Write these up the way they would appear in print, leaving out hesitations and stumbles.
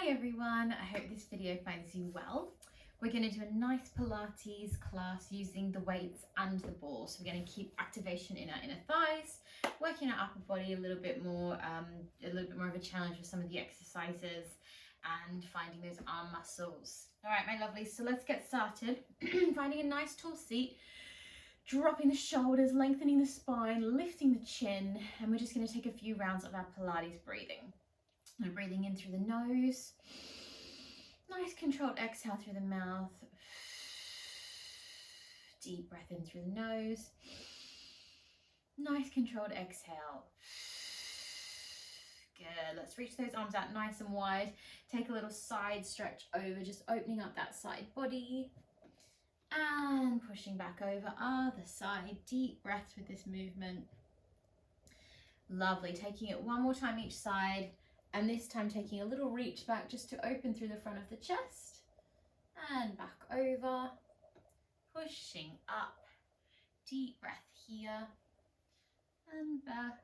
Hi everyone, I hope this video finds you well. We're going to do a nice Pilates class using the weights and the ball. So we're going to keep activation in our inner thighs, working our upper body a little bit more of a challenge with some of the exercises and finding those arm muscles. All right, my lovelies, so let's get started. Finding a nice tall seat, dropping the shoulders, lengthening the spine, lifting the chin, and we're just going to take a few rounds of our Pilates breathing. We're breathing in through the nose, nice controlled exhale through the mouth, deep breath in through the nose, nice controlled exhale. Good, let's reach those arms out nice and wide, take a little side stretch over, just opening up that side body and pushing back over other side. Deep breaths with this movement. Lovely, taking it one more time each side. And this time taking a little reach back just to open through the front of the chest and back over, pushing up, deep breath here and back.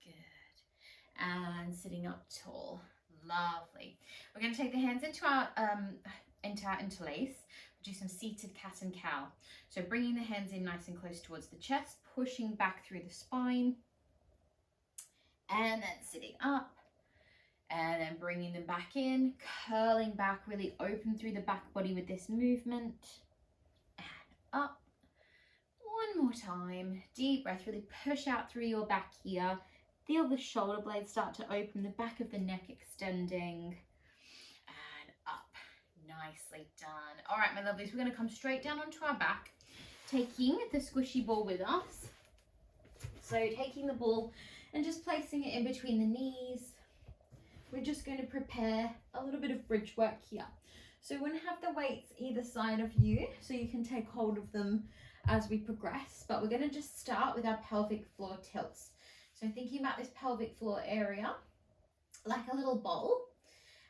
Good. And sitting up tall. Lovely. We're going to take the hands into our interlace. Do some seated cat and cow. So bringing the hands in nice and close towards the chest, pushing back through the spine. And then sitting up and then bringing them back in, curling back, really open through the back body with this movement and up. One more time, deep breath, really push out through your back here. Feel the shoulder blades start to open, the back of the neck extending and up. Nicely done. All right, my lovelies, we're going to come straight down onto our back, taking the squishy ball with us. So taking the ball and just placing it in between the knees. We're just going to prepare a little bit of bridge work here. So we're going to have the weights either side of you so you can take hold of them as we progress, but we're going to just start with our pelvic floor tilts. So thinking about this pelvic floor area like a little bowl,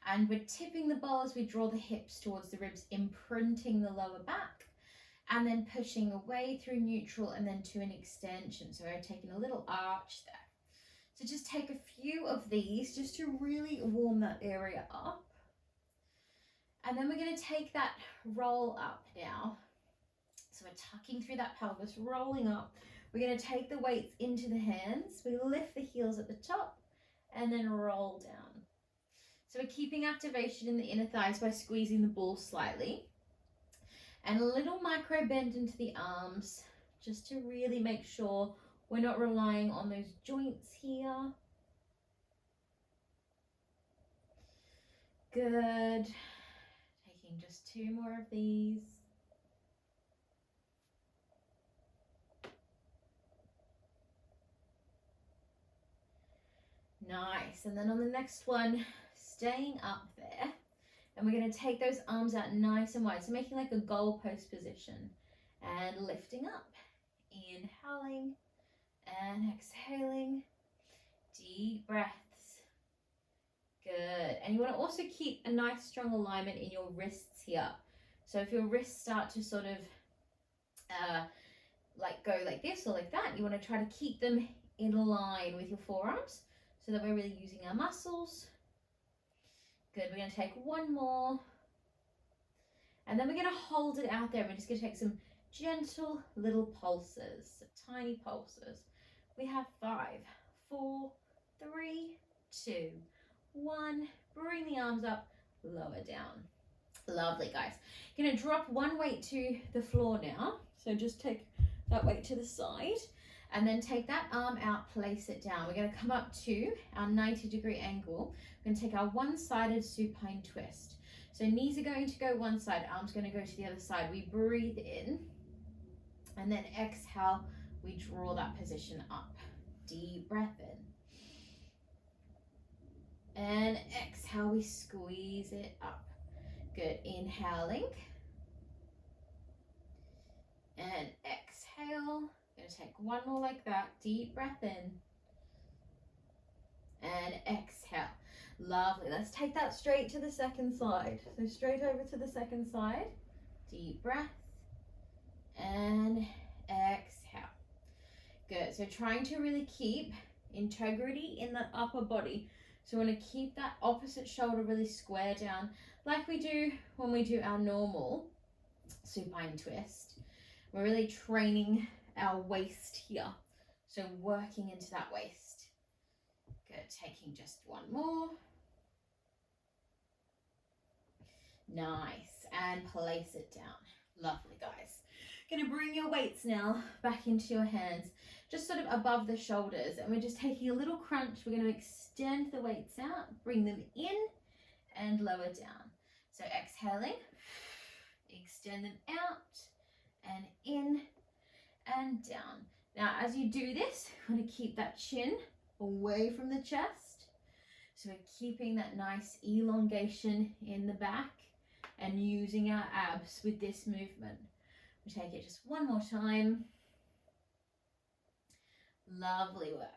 and we're tipping the bowl as we draw the hips towards the ribs, imprinting the lower back, and then pushing away through neutral and then to an extension. So we're taking a little arch there. So just take a few of these just to really warm that area up. And then we're going to take that roll up now. So we're tucking through that pelvis, rolling up. We're going to take the weights into the hands. We lift the heels at the top and then roll down. So we're keeping activation in the inner thighs by squeezing the ball slightly. And a little micro bend into the arms just to really make sure we're not relying on those joints here. Good. Taking just two more of these. Nice. And then on the next one, staying up there. And we're going to take those arms out nice and wide. So making like a goalpost position and lifting up. Inhaling and exhaling. Deep breaths. Good. And you want to also keep a nice strong alignment in your wrists here. So if your wrists start to sort of like go like this or like that, you want to try to keep them in line with your forearms so that we're really using our muscles. Good. We're going to take one more. And then we're going to hold it out there. We're just going to take some gentle little pulses, tiny pulses. We have 5, 4, 3, 2, 1. Bring the arms up, lower down. Lovely, guys. Going to drop one weight to the floor now. So just take that weight to the side and then take that arm out, place it down. We're going to come up to our 90-degree angle. We're going to take our one-sided supine twist. So knees are going to go one side, arms going to go to the other side. We breathe in and then exhale. We draw that position up. Deep breath in. And exhale, we squeeze it up. Good. Inhaling. And exhale. Going to take one more like that. Deep breath in. And exhale. Lovely. Let's take that straight to the second side. So straight over to the second side. Deep breath. And exhale. Good. So trying to really keep integrity in the upper body. So we want to keep that opposite shoulder really square down, like we do when we do our normal supine twist. We're really training our waist here. So working into that waist. Good, taking just one more. Nice, and place it down. Lovely, guys. Gonna bring your weights now back into your hands, just sort of above the shoulders, and we're just taking a little crunch. We're gonna extend the weights out, bring them in and lower down. So exhaling, extend them out and in and down. Now, as you do this, you want to keep that chin away from the chest. So we're keeping that nice elongation in the back and using our abs with this movement. We take it just one more time. Lovely work.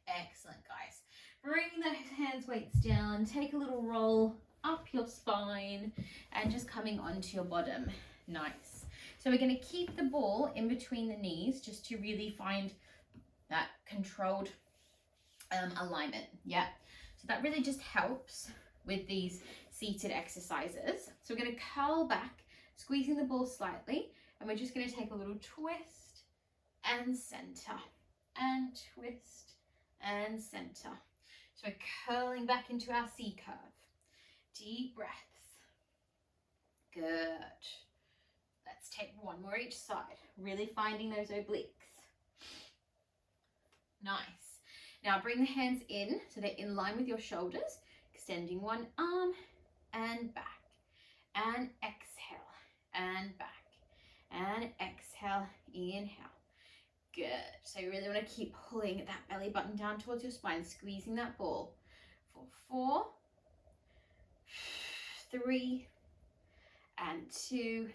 Excellent, guys. Bring the hands weights down, take a little roll up your spine and just coming onto your bottom. Nice. So we're going to keep the ball in between the knees just to really find that controlled alignment. Yeah. So that really just helps with these seated exercises. So we're going to curl back, squeezing the ball slightly, and we're just going to take a little twist and center and twist and center. So we're curling back into our C curve. Deep breaths. Good. Let's take one more each side, really finding those obliques. Nice. Now bring the hands in so they're in line with your shoulders, extending one arm and back, and exhale, and back, and exhale, inhale. Good. So you really want to keep pulling that belly button down towards your spine, squeezing that ball for 4, 3, and 2,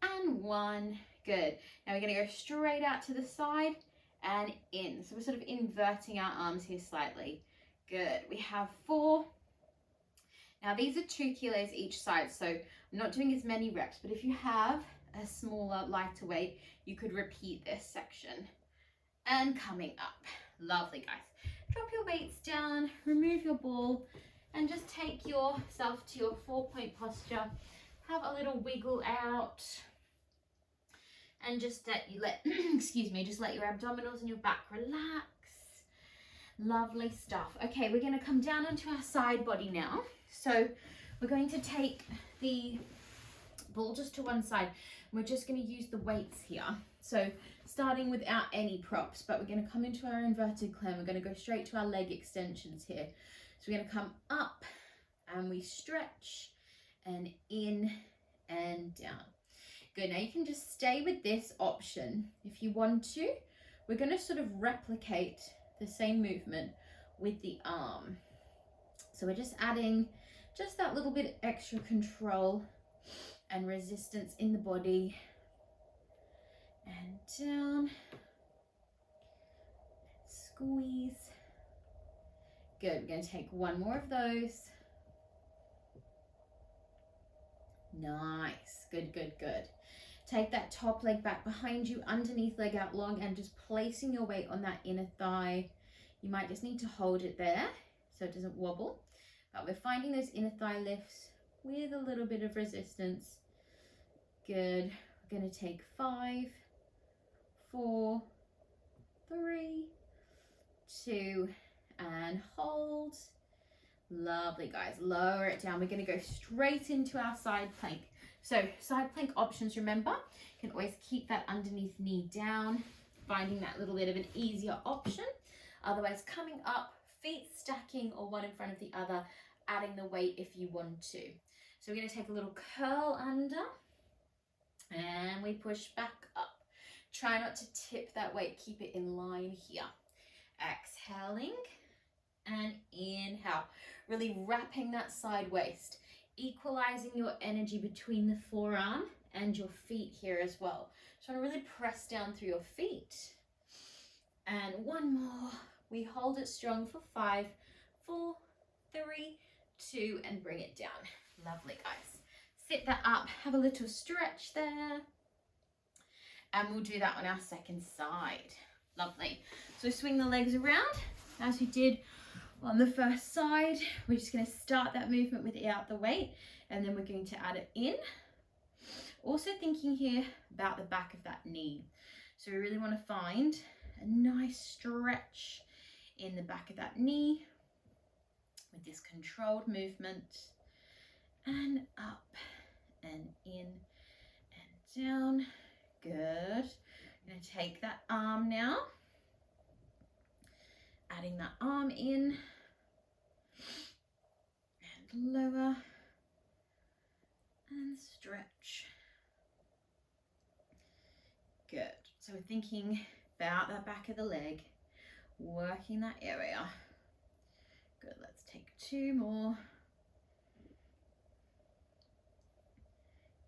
and 1. Good. Now we're going to go straight out to the side and in. So we're sort of inverting our arms here slightly. Good. We have 4. Now these are 2 kilos each side, so I'm not doing as many reps, but if you have a smaller, lighter weight, you could repeat this section. And coming up. Lovely, guys. Drop your weights down, remove your ball, and just take yourself to your 4-point posture. Have a little wiggle out. And just excuse me, just let your abdominals and your back relax. Lovely stuff. Okay, we're going to come down onto our side body now. So we're going to take the ball just to one side. We're just going to use the weights here. So starting without any props, but we're going to come into our inverted climb. We're going to go straight to our leg extensions here. So we're going to come up and we stretch and in and down. Good. Now you can just stay with this option if you want to. We're going to sort of replicate the same movement with the arm. So we're just adding just that little bit extra control and resistance in the body. And down. Squeeze. Good. We're going to take one more of those. Nice. Good, good, good. Take that top leg back behind you, underneath leg out long, and just placing your weight on that inner thigh. You might just need to hold it there so it doesn't wobble. But we're finding those inner thigh lifts with a little bit of resistance. Good. We're going to take 5, 4, 3, 2, and hold. Lovely, guys. Lower it down. We're going to go straight into our side plank. So side plank options, remember, you can always keep that underneath knee down, finding that little bit of an easier option. Otherwise, coming up, feet stacking or one in front of the other, adding the weight if you want to. So we're going to take a little curl under and we push back up. Try not to tip that weight. Keep it in line here. Exhaling and inhale. Really wrapping that side waist. Equalizing your energy between the forearm and your feet here as well. So I want to really press down through your feet. And one more. We hold it strong for 5, 4, 3, 2, and bring it down. Lovely, guys. Sit that up. Have a little stretch there. And we'll do that on our second side. Lovely. So swing the legs around as we did On the first side, we're just going to start that movement without the weight, and then we're going to add it in. Also thinking here about the back of that knee. So we really want to find a nice stretch in the back of that knee with this controlled movement, and up and in and down. Good. I'm going to take that arm now, adding that arm in and lower and stretch. Good. So we're thinking about that back of the leg, working that area. Good. Let's take 2 more.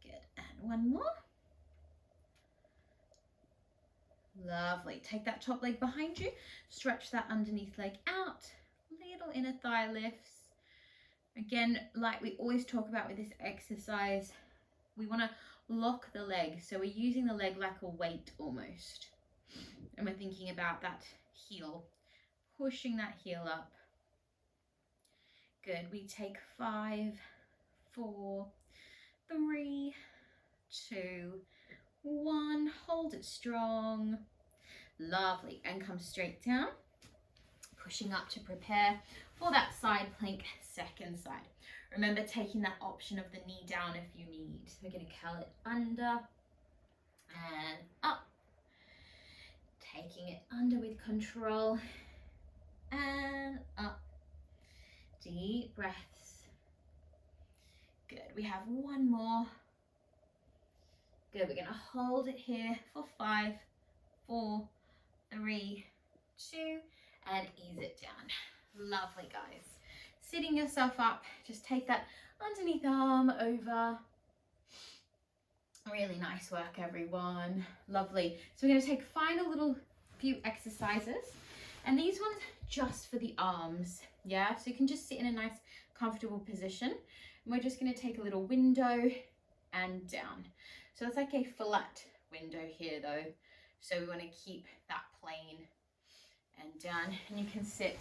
Good. And 1 more. Lovely. Take that top leg behind you, stretch that underneath leg out, little inner thigh lifts. Again, like we always talk about with this exercise, we want to lock the leg. So we're using the leg like a weight almost. And we're thinking about that heel, pushing that heel up. Good. We take 5, 4, 3, 2, 1. Hold it strong. Lovely. And come straight down. Pushing up to prepare for that side plank, second side. Remember taking that option of the knee down if you need. We're going to curl it under and up. Taking it under with control and up. Deep breaths. Good. We have 1 more. Good. We're going to hold it here for 5, 4, 3, 2, and ease it down. Lovely, guys. Sitting yourself up, just take that underneath arm over. Really nice work, everyone. Lovely. So we're going to take final little few exercises, and these ones just for the arms. Yeah, so you can just sit in a nice comfortable position, and we're just going to take a little window and down. So it's like a flat window here though, so we want to keep that plane and down, and you can sit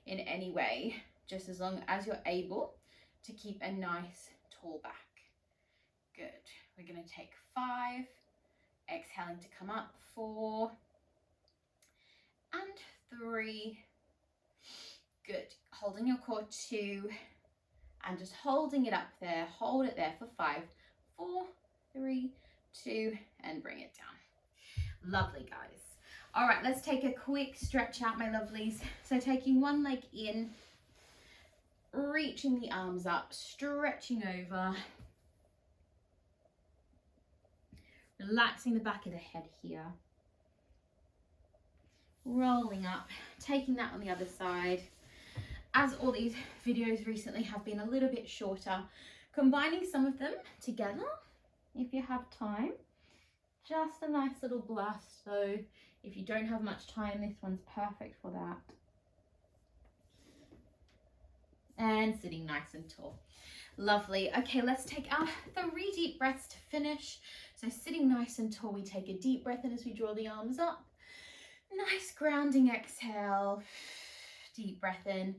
in any way just as long as you're able to keep a nice tall back. Good. We're going to take 5, exhaling to come up, 4 and 3. Good. Holding your core, 2, and just holding it up there. Hold it there for 5, 4, 3, 2, and bring it down. Lovely, guys. All right, let's take a quick stretch out, my lovelies. So taking 1 leg in, reaching the arms up, stretching over, relaxing the back of the head here, rolling up, taking that on the other side. As all these videos recently have been a little bit shorter, combining some of them together if you have time. Just a nice little blast. So if you don't have much time, this one's perfect for that. And sitting nice and tall. Lovely. Okay, let's take our 3 deep breaths to finish. So sitting nice and tall, we take a deep breath in as we draw the arms up. Nice grounding exhale. Deep breath in,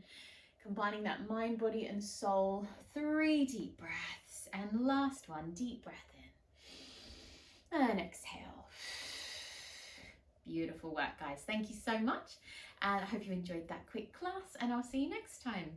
combining that mind, body and soul. 3 deep breaths. And last one, deep breath in. And exhale. Beautiful work, guys. Thank you so much. And I hope you enjoyed that quick class, and I'll see you next time.